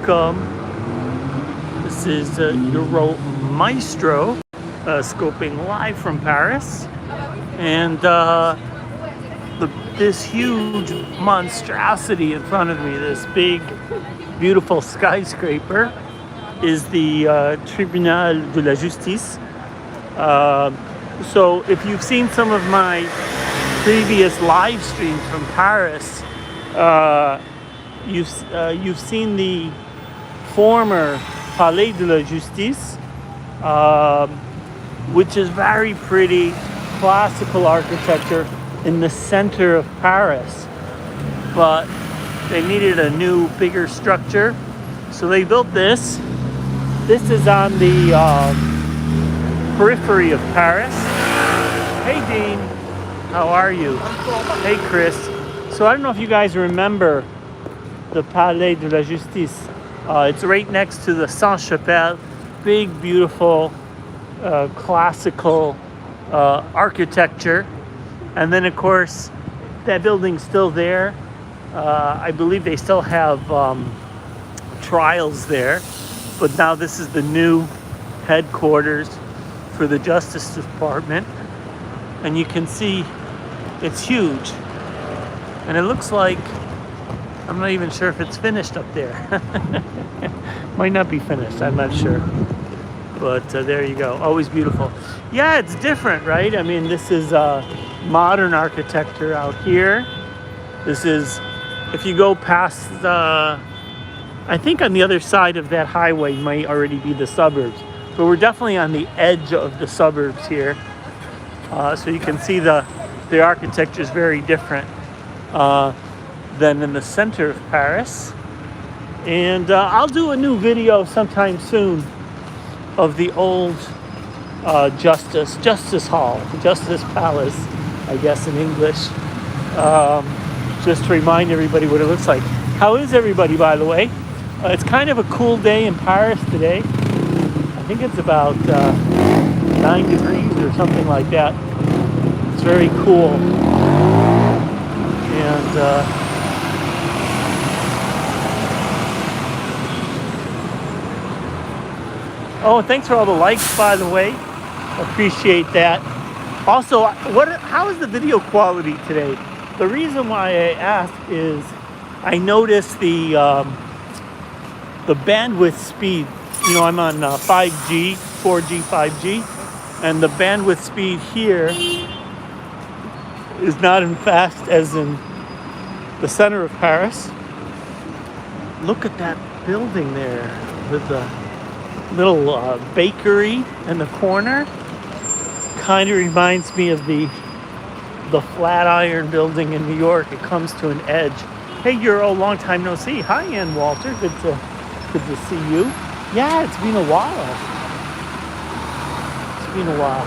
welcome. This is Euro Maestro scoping live from Paris. And this huge monstrosity in front of me, this big, beautiful skyscraper, is the Tribunal de la Justice. So if you've seen some of my previous live streams from Paris, you've seen the former Palais de la Justice, which is very pretty classical architecture in the center of Paris. But they needed a new, bigger structure, so they built this. This is on the periphery of Paris. Hey Dean, how are you? Hey Chris. So I don't know if you guys remember the Palais de la Justice. It's right next to the Sainte-Chapelle. Big, beautiful, classical architecture. And then of course, that building's still there. I believe they still have trials there. But now this is the new headquarters for the Justice Department. And you can see it's huge. And it looks like, I'm not even sure if it's finished up there. Might not be finished, I'm not sure. But there you go, always beautiful. Yeah, it's different, right? I mean, this is modern architecture out here. This is, if you go past the, I think on the other side of that highway might already be the suburbs. But we're definitely on the edge of the suburbs here. So you can see the architecture is very different than in the center of Paris. And I'll do a new video sometime soon of the old Justice Hall, Justice Palace, I guess in English. Just to remind everybody what it looks like. How is everybody, by the way? It's kind of a cool day in Paris today. I think it's about 9 degrees or something like that. It's very cool. And oh, thanks for all the likes, by the way. Appreciate that. Also, how is the video quality today? The reason why I asked is I noticed the bandwidth speed. You know, I'm on 5G, 4G, 5G, and the bandwidth speed here is not as fast as in the center of Paris. Look at that building there with the little bakery in the corner. Kind of reminds me of the Flatiron building in New York. It comes to an edge. Hey Euro, long time no see. Hi Ann Walter, good to see you. Yeah, it's been a while. It's been a while.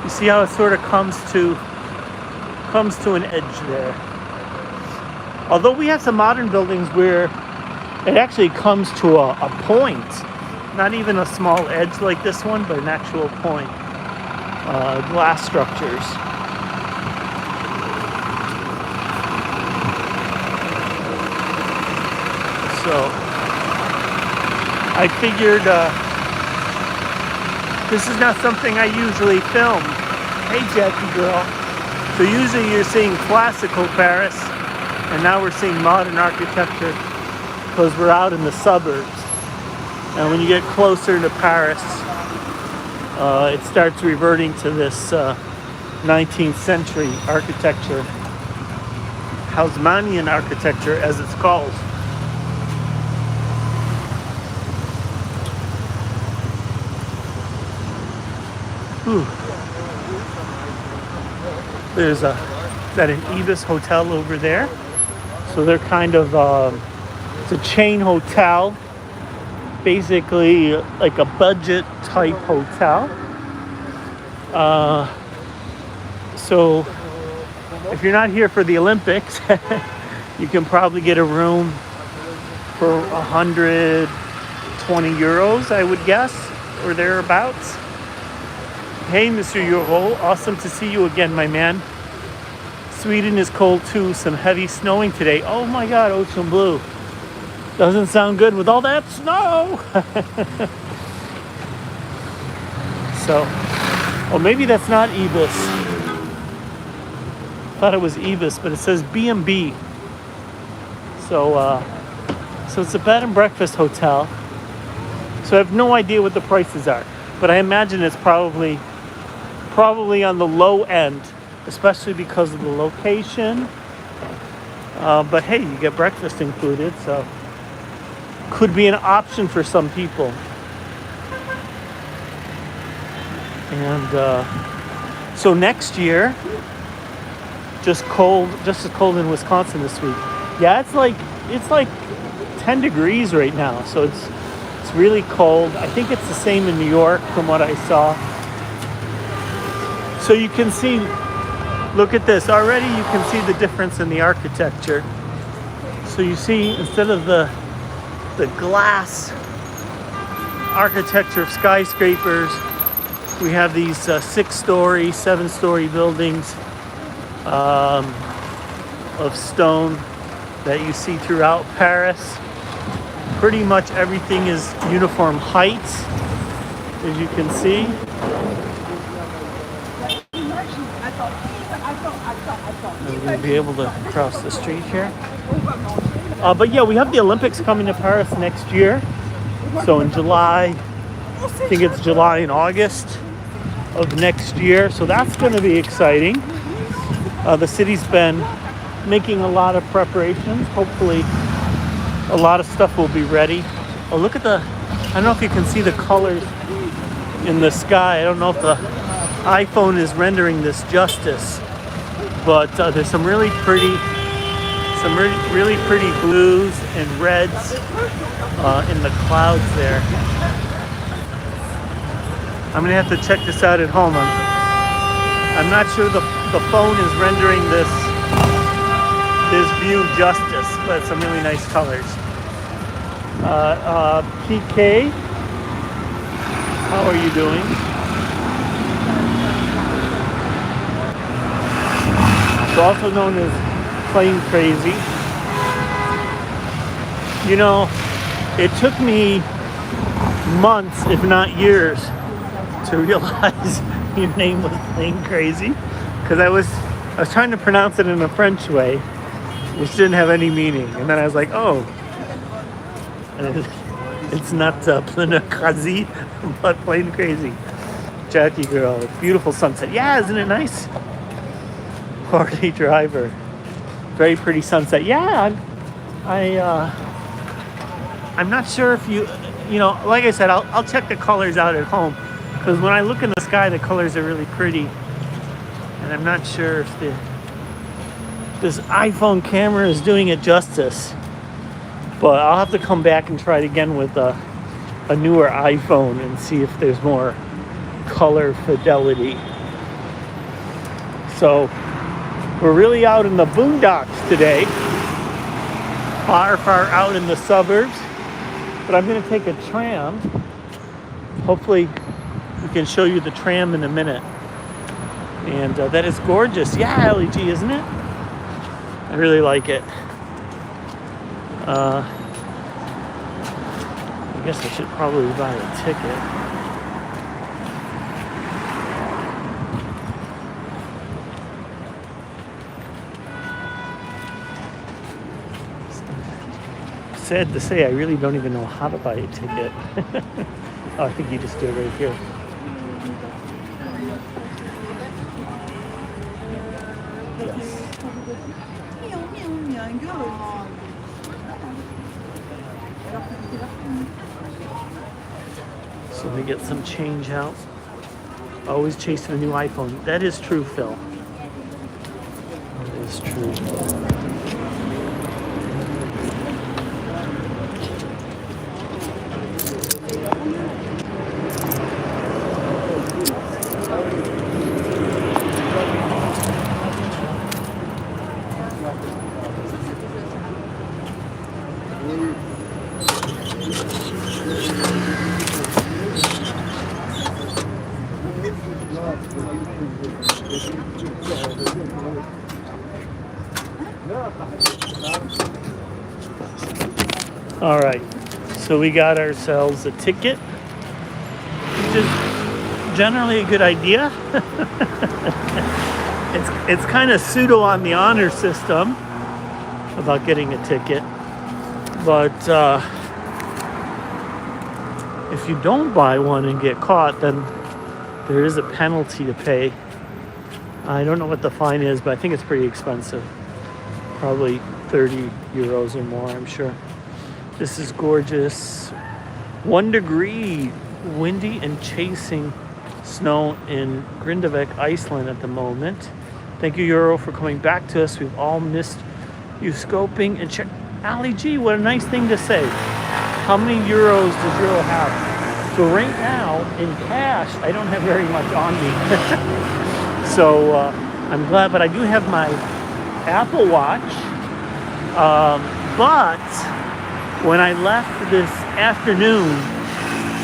You see how it sort of comes to an edge there. Although we have some modern buildings where it actually comes to a point. Not even a small edge like this one, but an actual point. Glass structures. So I figured this is not something I usually film. Hey Jackie girl. So usually you're seeing classical Paris, and now we're seeing modern architecture because we're out in the suburbs. And when you get closer to Paris, it starts reverting to this 19th century architecture, Haussmannian architecture as it's called. Ooh. There's that an Ibis hotel over there. So they're kind of, it's a chain hotel, basically like a budget type hotel. So if you're not here for the Olympics, you can probably get a room for 120 euros, I would guess, or thereabouts. Hey, Mr. Euro, awesome to see you again, my man. Sweden is cold too, some heavy snowing today. Oh my God, ocean blue. Doesn't sound good with all that snow. So, oh, maybe that's not Ibis. Thought it was Ibis, but it says B&B. So it's a bed and breakfast hotel. So I have no idea what the prices are, but I imagine it's probably on the low end, especially because of the location. But hey, you get breakfast included, so could be an option for some people. And so next year, just as cold in Wisconsin this week. Yeah, it's like 10 degrees right now, so it's really cold. I think it's the same in New York from what I saw. So you can see, look at this. Already you can see the difference in the architecture. So you see, instead of the glass architecture of skyscrapers, we have these 6-story, 7-story buildings of stone that you see throughout Paris. Pretty much everything is uniform heights, as you can see. And we'll be able to cross the street here. But yeah, we have the Olympics coming to Paris next year. So in July, I think it's July and August of next year. So that's going to be exciting. The city's been making a lot of preparations. Hopefully a lot of stuff will be ready. Oh, look at I don't know if you can see the colors in the sky. I don't know if the iPhone is rendering this justice, but there's some really pretty blues and reds in the clouds there. I'm gonna have to check this out at home. I'm not sure the phone is rendering this view justice, but some really nice colors. PK, how are you doing? It's also known as Plane Crazy. You know, it took me months, if not years, to realize your name was Plane Crazy, because I was trying to pronounce it in a French way, which didn't have any meaning, and then I was like, oh, it's not Plane Crazy, but Plane Crazy. Jackie girl, beautiful sunset. Yeah, isn't it nice? Party driver, very pretty sunset. Yeah, I'm not sure if you know, like I said, I'll check the colors out at home, because when I look in the sky, the colors are really pretty, and I'm not sure if this iPhone camera is doing it justice. But I'll have to come back and try it again with a newer iPhone and see if there's more color fidelity. So we're really out in the boondocks today, far out in the suburbs. But I'm going to take a tram. Hopefully we can show you the tram in a minute. And that is gorgeous. Yeah, LEG, isn't it? I really like it. I guess I should probably buy a ticket. Sad to say, I really don't even know how to buy a ticket. Oh, I think you just do it right here. Yes. So we get some change out. Always chasing a new iPhone. That is true, Phil. That is true. All right, so we got ourselves a ticket, which is generally a good idea. It's kind of pseudo on the honor system about getting a ticket, but if you don't buy one and get caught, then there is a penalty to pay. I don't know what the fine is, but I think it's pretty expensive. Probably 30 euros or more, I'm sure. This is gorgeous. 1 degree, windy and chasing snow in Grindavik, Iceland at the moment. Thank you, Euro, for coming back to us. We've all missed you scoping and check. Ali G, what a nice thing to say. How many euros does Euro have? So right now, in cash, I don't have very much on me. So I'm glad, but I do have my Apple Watch. But when I left this afternoon,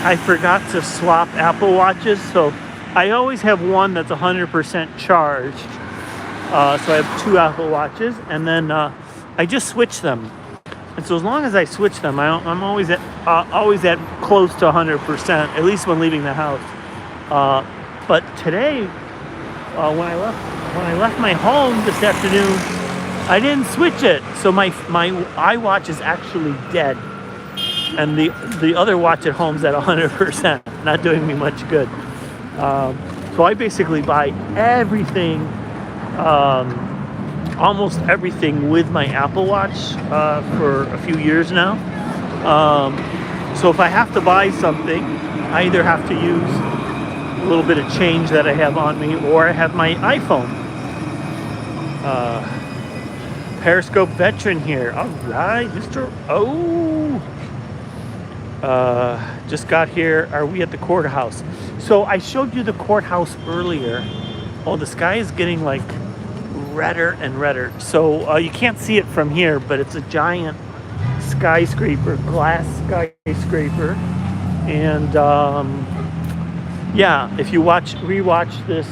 I forgot to swap Apple Watches. So I always have one that's 100% charged. So I have 2 Apple Watches, and then I just switch them. And so as long as I switch them, I'm always at close to 100%, at least when leaving the house. But today, when I left my home this afternoon, I didn't switch it, so my iWatch is actually dead, and the other watch at home's at 100%, not doing me much good. So I basically buy everything, almost everything with my Apple Watch for a few years now. So if I have to buy something, I either have to use a little bit of change that I have on me, or I have my iPhone. Periscope veteran here. All right, Mr. O. Just got here. Are we at the courthouse? So I showed you the courthouse earlier. Oh, the sky is getting like redder and redder. So you can't see it from here, but it's a giant skyscraper, glass skyscraper. And yeah, if you rewatch this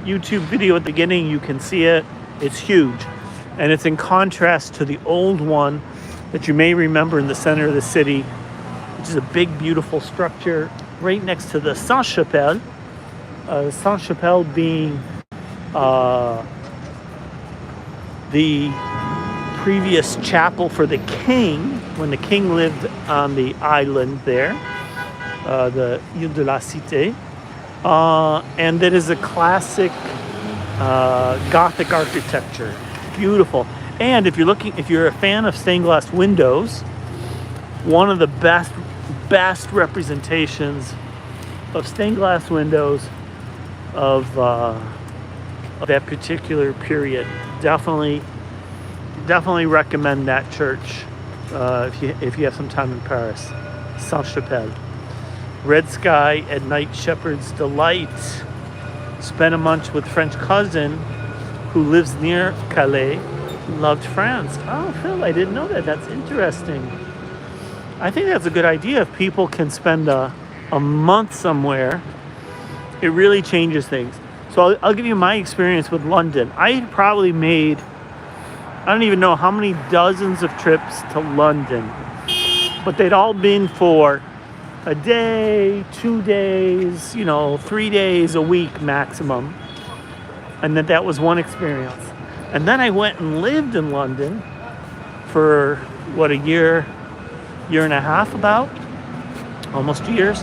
YouTube video at the beginning, you can see it. It's huge. And it's in contrast to the old one that you may remember in the center of the city, which is a big, beautiful structure right next to the Sainte-Chapelle. Sainte-Chapelle being the previous chapel for the king, when the king lived on the island there, the Ile de la Cité. And it is a classic Gothic architecture. Beautiful. And if you're a fan of stained glass windows, one of the best representations of stained glass windows of that particular period. Definitely recommend that church if you have some time in Paris. Sainte-Chapelle. Red sky at night, shepherd's delight. Spent a month with French cousin who lives near Calais. Loved France. Oh, Phil, I didn't know that. That's interesting. I think that's a good idea. If people can spend a month somewhere, it really changes things. So I'll give you my experience with London. I probably made, I don't even know how many dozens of trips to London, but they'd all been for a day, 2 days, 3 days, a week maximum. And that was one experience. And then I went and lived in London for, a year and a half, about, almost 2 years.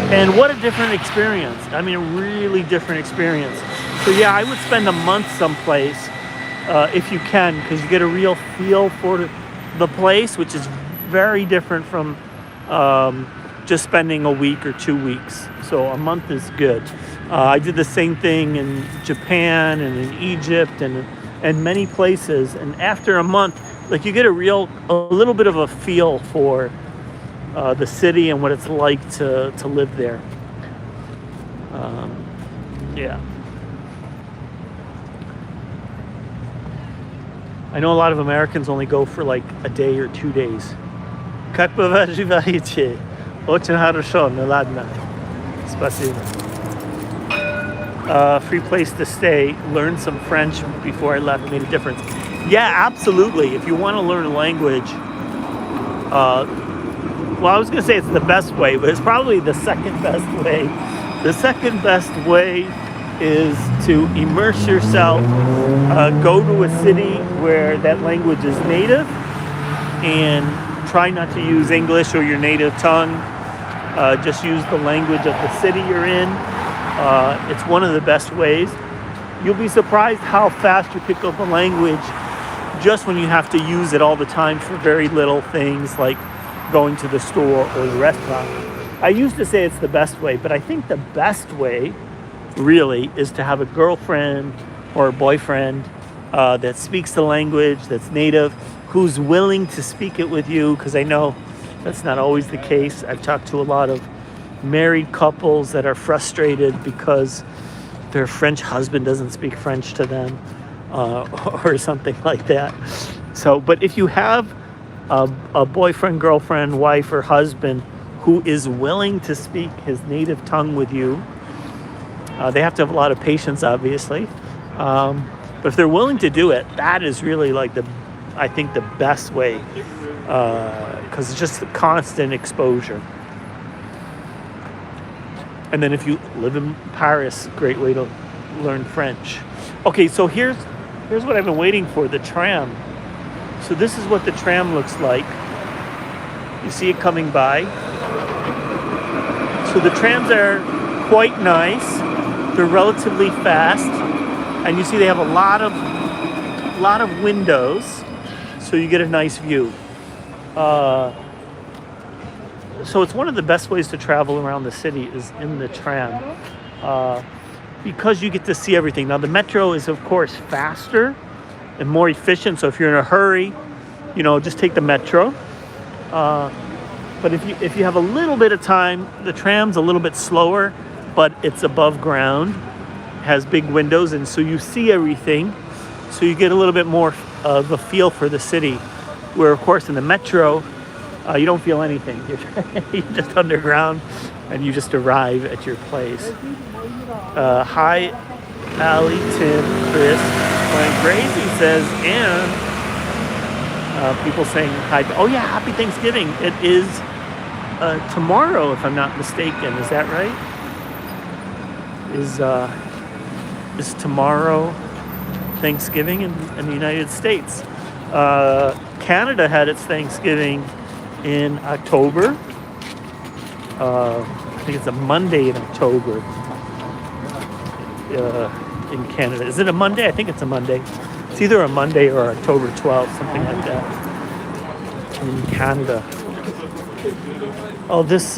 And what a different experience. I mean, a really different experience. So yeah, I would spend a month someplace if you can, because you get a real feel for the place, which is very different from just spending a week or 2 weeks. So a month is good. I did the same thing in Japan and in Egypt and many places. And after a month, you get a little bit of a feel for the city and what it's like to live there. Yeah. I know a lot of Americans only go for a day or 2 days. Как поживаете? Очень хорошо, ну ладно. Спасибо. Free place to stay. Learned some French before I left. Made a difference. Yeah, absolutely. If you want to learn a language, well, I was going to say it's the best way, but it's probably the second best way. The second best way is to immerse yourself, go to a city where that language is native, and try not to use English or your native tongue. Just use the language of the city you're in. It's one of the best ways. You'll be surprised how fast you pick up a language just when you have to use it all the time for very little things like going to the store or the restaurant. I used to say it's the best way, but I think the best way really is to have a girlfriend or a boyfriend that speaks the language, that's native, who's willing to speak it with you, because I know that's not always the case. I've talked to a lot of married couples that are frustrated because their French husband doesn't speak French to them, or something like that. So, but if you have a boyfriend, girlfriend, wife, or husband who is willing to speak his native tongue with you, they have to have a lot of patience, obviously. But if they're willing to do it, that is really like I think the best way, because it's just constant exposure. And then if you live in Paris, great way to learn French. Okay, so here's what I've been waiting for, the tram. So this is what the tram looks like. You see it coming by. So the trams are quite nice. They're relatively fast. And you see they have a lot of windows, so you get a nice view. So it's one of the best ways to travel around the city is in the tram, because you get to see everything. Now the metro is of course faster and more efficient. So if you're in a hurry, just take the metro. But if you have a little bit of time, the tram's a little bit slower, but it's above ground, has big windows, and so you see everything. So you get a little bit more of a feel for the city. Where of course in the metro, you don't feel anything. You're just underground, and you just arrive at your place. Hi, Allie, Tim, Chris. When Gracie says, and people saying hi. Oh yeah, happy Thanksgiving. It is tomorrow, if I'm not mistaken. Is that right? Is tomorrow Thanksgiving in the United States? Canada had its Thanksgiving in October. I think it's a Monday in October in Canada. Is it a Monday? I think it's a Monday. It's either a Monday or October 12th, something like that, in Canada. Oh, this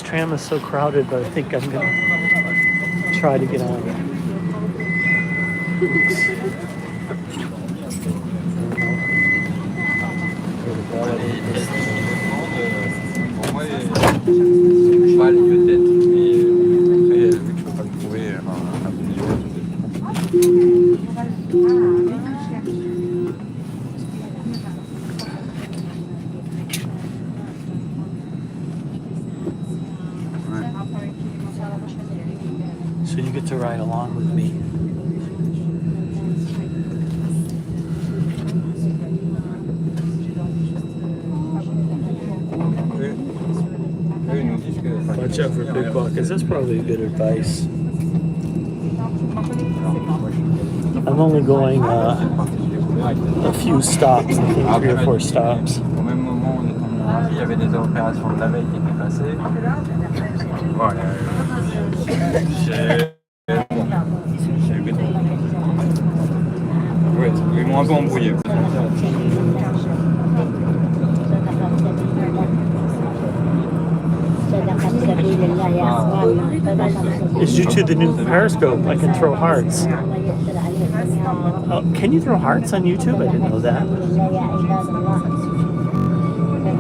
tram is so crowded, but I think I'm going to try to get on it. So you get to ride along with me. Watch out for pickpockets. That's probably good advice. I'm only going a few stops, I think 3 or 4 stops. Il y avait des opérations de la veille qui étaient passées. Voilà. Ouais, ils m'ont un peu embrouillé. It's due to the new Periscope. I can throw hearts. Can you throw hearts on YouTube? I didn't know that.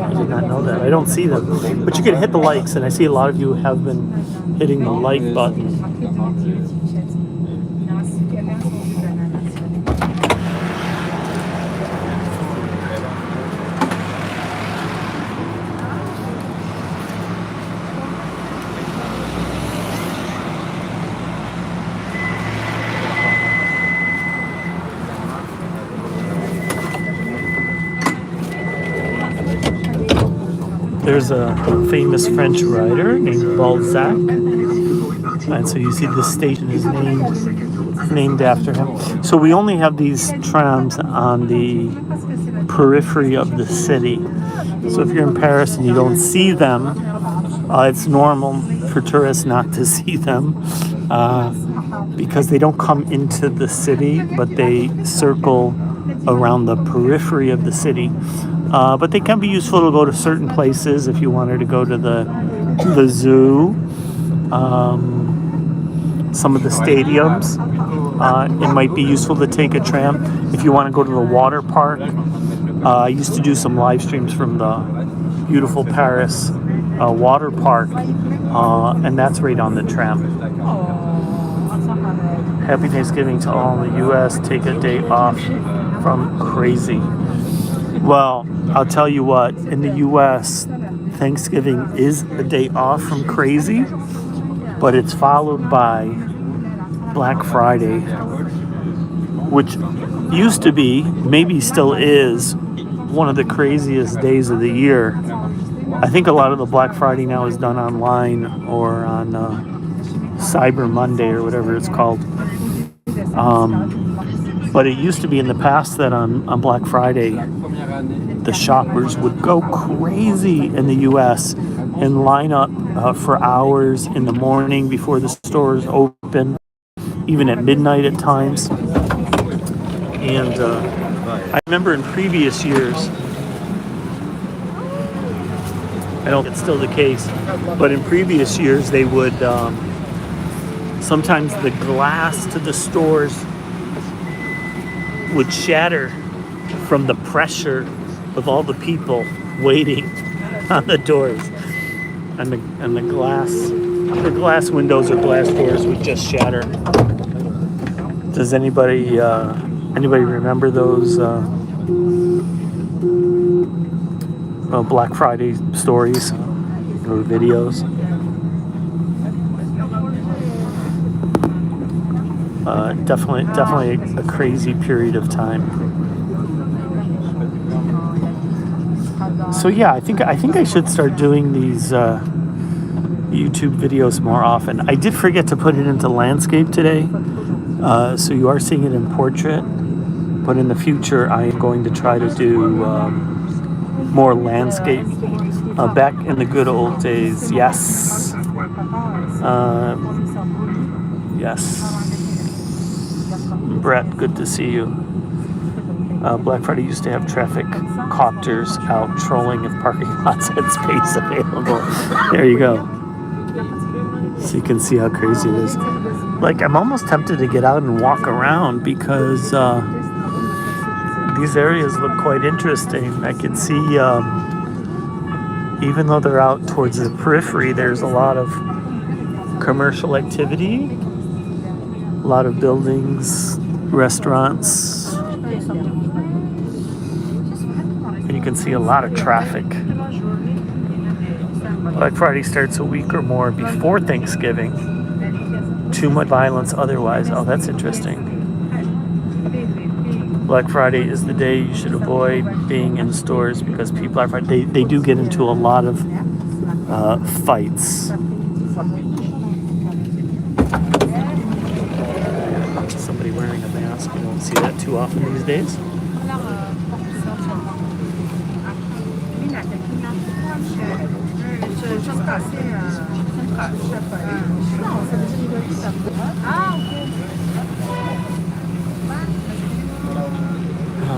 I did not know that. I don't see them. But you can hit the likes, and I see a lot of you have been hitting the like button. There's a famous French writer named Balzac, and so you see this station is named after him. So we only have these trams on the periphery of the city. So if you're in Paris and you don't see them, it's normal for tourists not to see them because they don't come into the city, but they circle around the periphery of the city. But they can be useful to go to certain places if you wanted to go to the zoo, some of the stadiums. It might be useful to take a tram if you want to go to the water park. I used to do some live streams from the beautiful Paris water park, and that's right on the tram. Happy Thanksgiving to all in the U.S. Take a day off from crazy. Well, I'll tell you what, in the U.S., Thanksgiving is a day off from crazy, but it's followed by Black Friday, which used to be, maybe still is, one of the craziest days of the year. I think a lot of the Black Friday now is done online or on Cyber Monday or whatever it's called. But it used to be in the past that on Black Friday, the shoppers would go crazy in the U.S. and line up for hours in the morning before the stores open, even at midnight at times. And I remember in previous years, I don't think it's still the case, but in previous years they would, sometimes the glass to the stores would shatter from the pressure of all the people waiting on the doors, and the glass windows or glass doors would just shatter. Does anybody remember those Black Friday stories or videos? Definitely a crazy period of time. So yeah, I think I should start doing these YouTube videos more often. I did forget to put it into landscape today, so you are seeing it in portrait. But in the future, I am going to try to do more landscape. Back in the good old days, yes. Yes. Brett, good to see you. Black Friday used to have traffic copters out trolling if parking lots had space available. There you go. So you can see how crazy it is. Like, I'm almost tempted to get out and walk around because these areas look quite interesting. I can see, even though they're out towards the periphery, there's a lot of commercial activity, a lot of buildings, restaurants, and you can see a lot of traffic. Black Friday starts a week or more before Thanksgiving. Too much violence otherwise. Oh, that's interesting. Black Friday is the day you should avoid being in stores because people are they do get into a lot of fights. Somebody wearing a mask, you don't see that too often these days.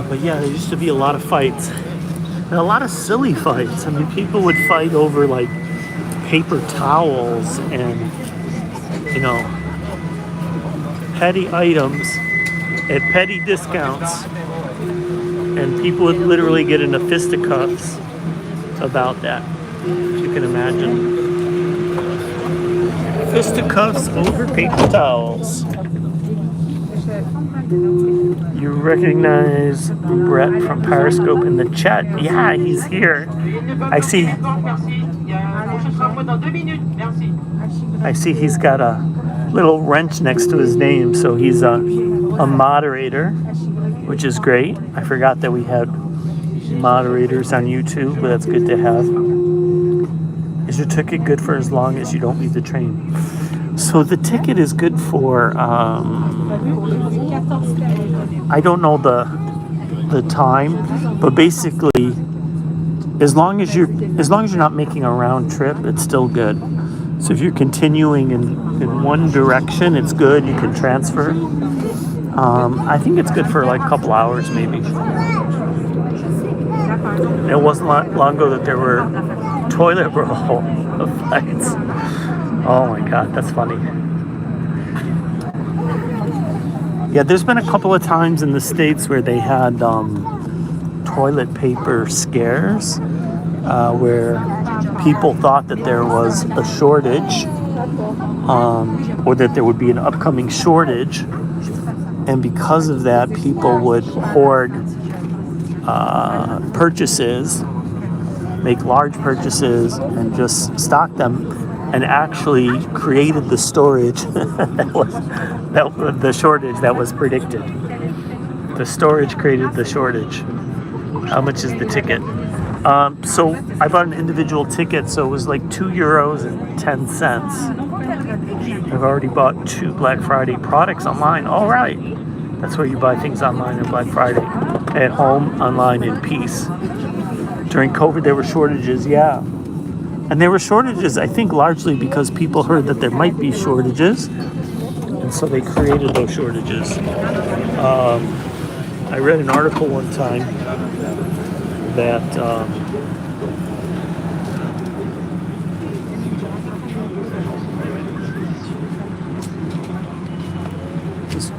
But yeah, there used to be a lot of fights. And a lot of silly fights. I mean, people would fight over like paper towels and, you know, petty items at petty discounts. And people would literally get into fisticuffs about that, if you can imagine. Fisticuffs over paper towels. You recognize Brett from Periscope in the chat. Yeah, he's here. I see he's got a little wrench next to his name, so he's a moderator, which is great. I forgot that we had moderators on YouTube, but that's good to have. Is your ticket good for as long as you don't leave the train? So the ticket is good for, I don't know the time, but basically, as long as you're not making a round trip, it's still good. So if you're continuing in one direction, it's good. You can transfer. I think it's good for like a couple hours, maybe. It wasn't long ago that there were toilet roll flights. Oh my God, that's funny. Yeah, there's been a couple of times in the States where they had toilet paper scares, where people thought that there was a shortage, or that there would be an upcoming shortage, and because of that, people would hoard purchases, make large purchases, and just stock them, and actually created the storage the shortage that was predicted. The storage created the shortage. How much is the ticket? So I bought an individual ticket, so it was like €2.10. I've already bought 2 Black Friday products online. All right. That's where you buy things online on Black Friday. At home, online, in peace. During COVID, there were shortages, yeah. And there were shortages, I think, largely because people heard that there might be shortages. And so they created those shortages. I read an article one time that this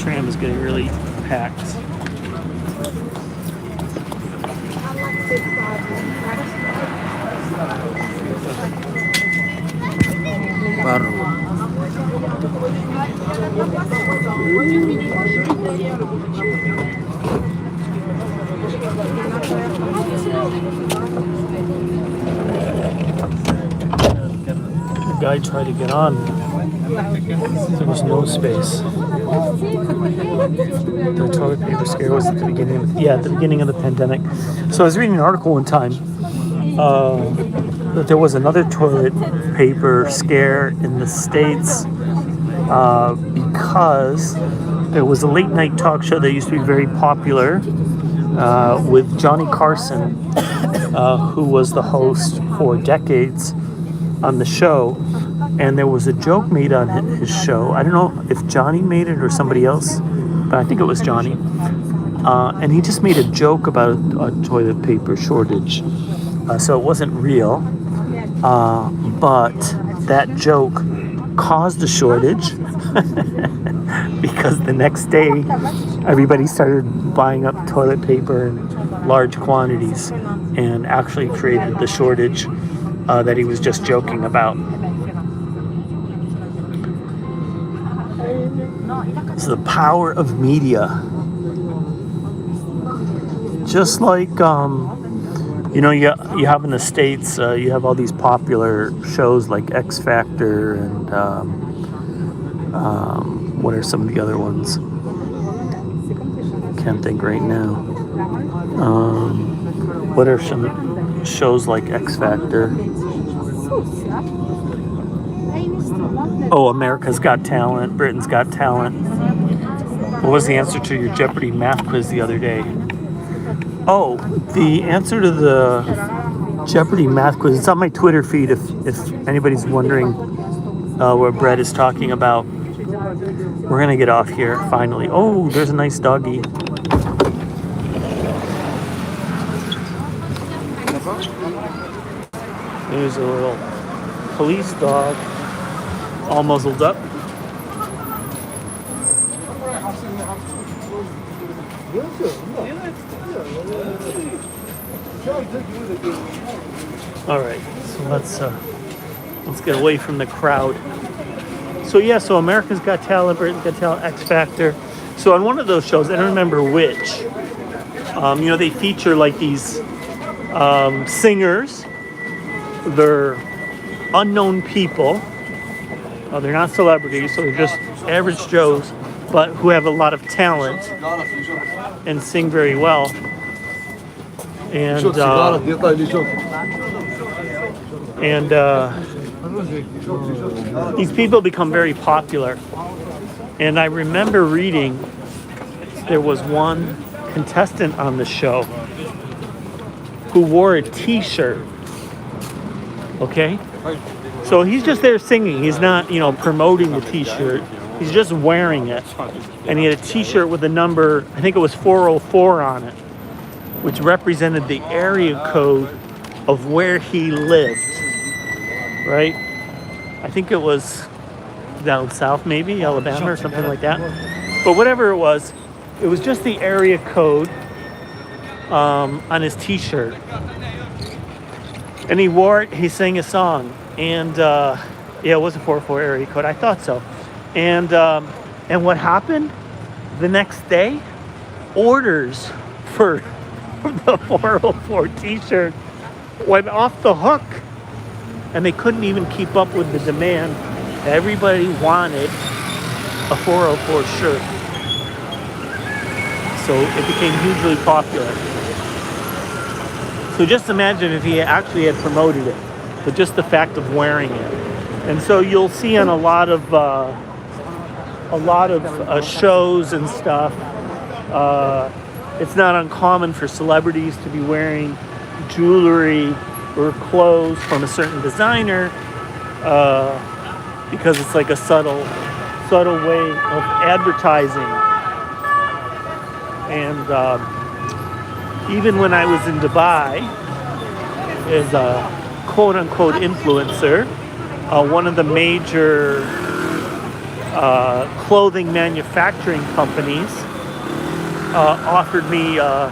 tram is getting really packed. The guy tried to get on. There was no space. The toilet paper scare was at the beginning at the beginning of the pandemic. So I was reading an article one time that there was another toilet paper scare in the States because there was a late night talk show that used to be very popular with Johnny Carson, who was the host for decades on the show. And there was a joke made on his show. I don't know if Johnny made it or somebody else, but I think it was Johnny. And he just made a joke about a toilet paper shortage. So it wasn't real. But that joke caused a shortage because the next day everybody started buying up toilet paper in large quantities and actually created the shortage that he was just joking about. It's the power of media. Just like, you have in the States, you have all these popular shows like X Factor and what are some of the other ones? Can't think right now. What are some shows like X Factor? Oh, America's Got Talent, Britain's Got Talent. What was the answer to your Jeopardy math quiz the other day? Oh, the answer to the Jeopardy math quiz, it's on my Twitter feed if anybody's wondering what Brett is talking about. We're going to get off here, finally. Oh, there's a nice doggy. There's a little police dog, all muzzled up. All right, so let's get away from the crowd. So America's Got Talent, Britain's Got Talent, X Factor. So on one of those shows, I don't remember which, they feature like these singers. They're unknown people. They're not celebrities, so they're just average Joes, but who have a lot of talent and sing very well. And these people become very popular. And I remember reading there was one contestant on the show who wore a t-shirt. Okay? So he's just there singing. He's not, promoting the t-shirt. He's just wearing it. And he had a t-shirt with a number, I think it was 404 on it, which represented the area code of where he lived. Right? I think it was down south, maybe, Alabama or something like that. But whatever it was just the area code on his t-shirt. And he wore it, he sang a song. And it was a 404 area code. I thought so. And what happened? The next day, orders for the 404 t-shirt went off the hook. And they couldn't even keep up with the demand. Everybody wanted a 404 shirt. So it became hugely popular. So just imagine if he actually had promoted it, but just the fact of wearing it. And so you'll see on a lot of shows and stuff, it's not uncommon for celebrities to be wearing jewelry or clothes from a certain designer, because it's like a subtle way of advertising. And even when I was in Dubai as a quote-unquote influencer, one of the major clothing manufacturing companies offered me a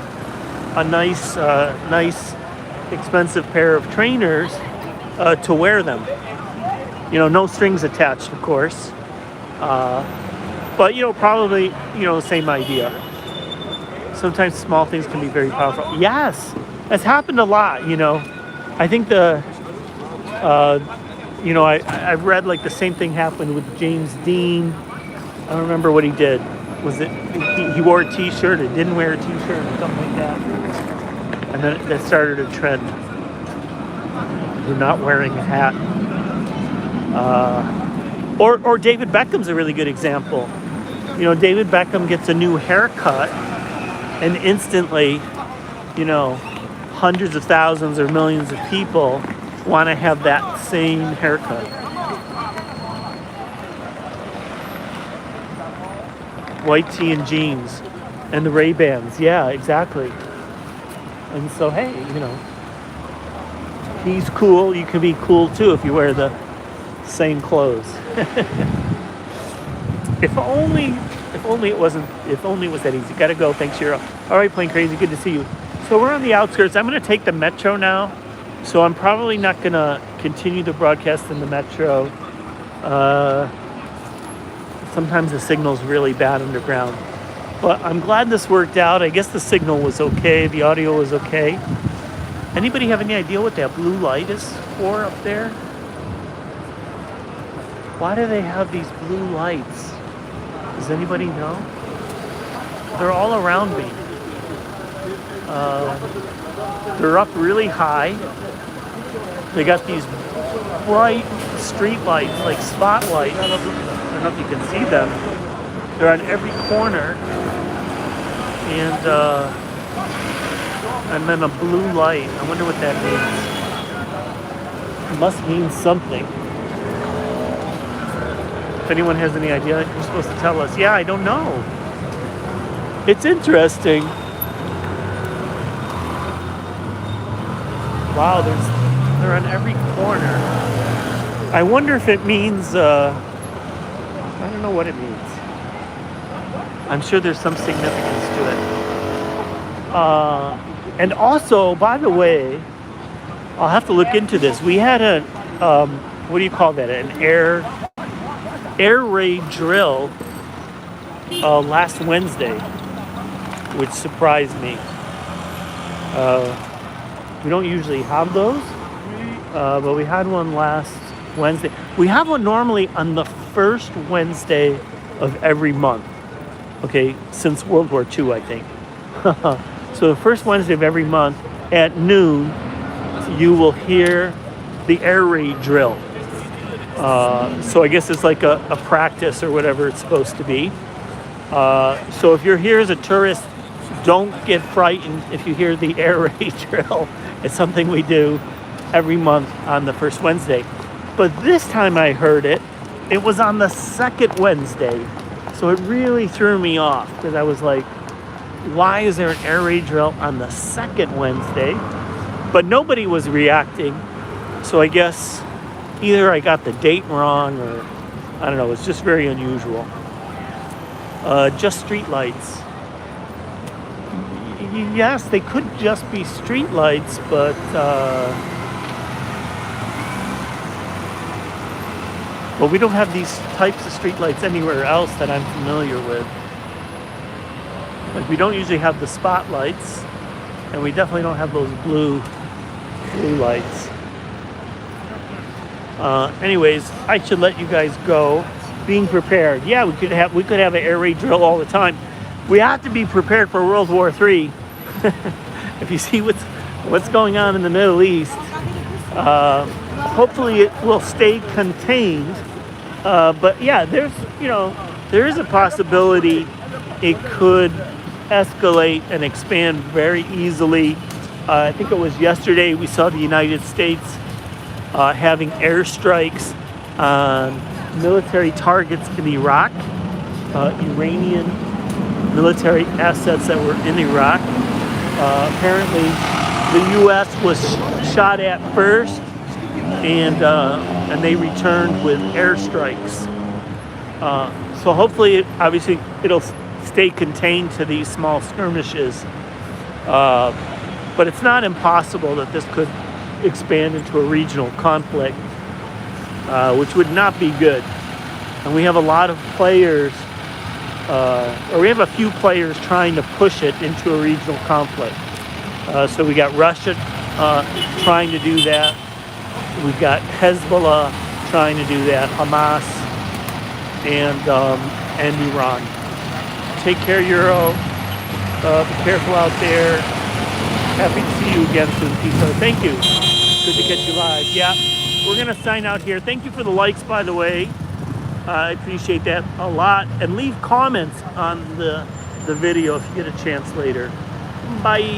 nice expensive pair of trainers to wear them. No strings attached, of course. But, probably, the same idea. Sometimes small things can be very powerful. Yes, that's happened a lot, I think I've read like the same thing happened with James Dean. I don't remember what he did. Was it, he wore a t-shirt or didn't wear a t-shirt or something like that? And then that started a trend. You're not wearing a hat. Or David Beckham's a really good example. David Beckham gets a new haircut and instantly, hundreds of thousands or millions of people want to have that same haircut. White tee and jeans and the Ray-Bans. Yeah, exactly. And so, hey, he's cool. You can be cool too if you wear the same clothes. If only it was that easy. Gotta go. Thanks, Shira. All right, Plane Crazy. Good to see you. So we're on the outskirts. I'm going to take the Metro now. So I'm probably not going to continue the broadcast in the Metro. Sometimes the signal's really bad underground. But I'm glad this worked out. I guess the signal was okay. The audio was okay. Anybody have any idea what that blue light is for up there? Why do they have these blue lights? Does anybody know? They're all around me. They're up really high. They got these bright street lights, like spotlights. I don't know if you can see them. They're on every corner. And then a blue light. I wonder what that means. It must mean something. If anyone has any idea, you're supposed to tell us. Yeah, I don't know. It's interesting. Wow, they're on every corner. I wonder if it means, I don't know what it means. I'm sure there's some significance to it. And also, by the way, I'll have to look into this. We had a, what do you call that? An air raid drill last Wednesday, which surprised me. We don't usually have those, but we had one last Wednesday. We have one normally on the first Wednesday of every month. Okay, since World War II, I think. So the first Wednesday of every month, at noon, you will hear the air raid drill. So I guess it's like a practice or whatever it's supposed to be. So if you're here as a tourist, don't get frightened if you hear the air raid drill. It's something we do every month on the first Wednesday. But this time I heard it, it was on the second Wednesday. So it really threw me off because I was like, why is there an air raid drill on the second Wednesday? But nobody was reacting. So I guess either I got the date wrong or I don't know. It's just very unusual. Just street lights. Yes, they could just be street lights, but we don't have these types of street lights anywhere else that I'm familiar with. Like we don't usually have the spotlights, and we definitely don't have those blue lights. Anyways, I should let you guys go. Being prepared. Yeah, we could have an air raid drill all the time. We have to be prepared for World War III. If you see what's going on in the Middle East, hopefully it will stay contained. But yeah, there is a possibility it could escalate and expand very easily. I think it was yesterday we saw the United States having airstrikes on military targets in Iraq, Iranian military assets that were in Iraq. Apparently, the U.S. was shot at first, and they returned with airstrikes. So hopefully, obviously, it'll stay contained to these small skirmishes. But it's not impossible that this could expand into a regional conflict, which would not be good. And we have a lot of players, or we have a few players trying to push it into a regional conflict. So we got Russia trying to do that. We've got Hezbollah trying to do that, Hamas, and Iran. Take care, Euro. Be careful out there. Happy to see you again soon, Peace out. Thank you. Good to get you live. Yeah, we're going to sign out here. Thank you for the likes, by the way. I appreciate that a lot. And leave comments on the video if you get a chance later. Bye.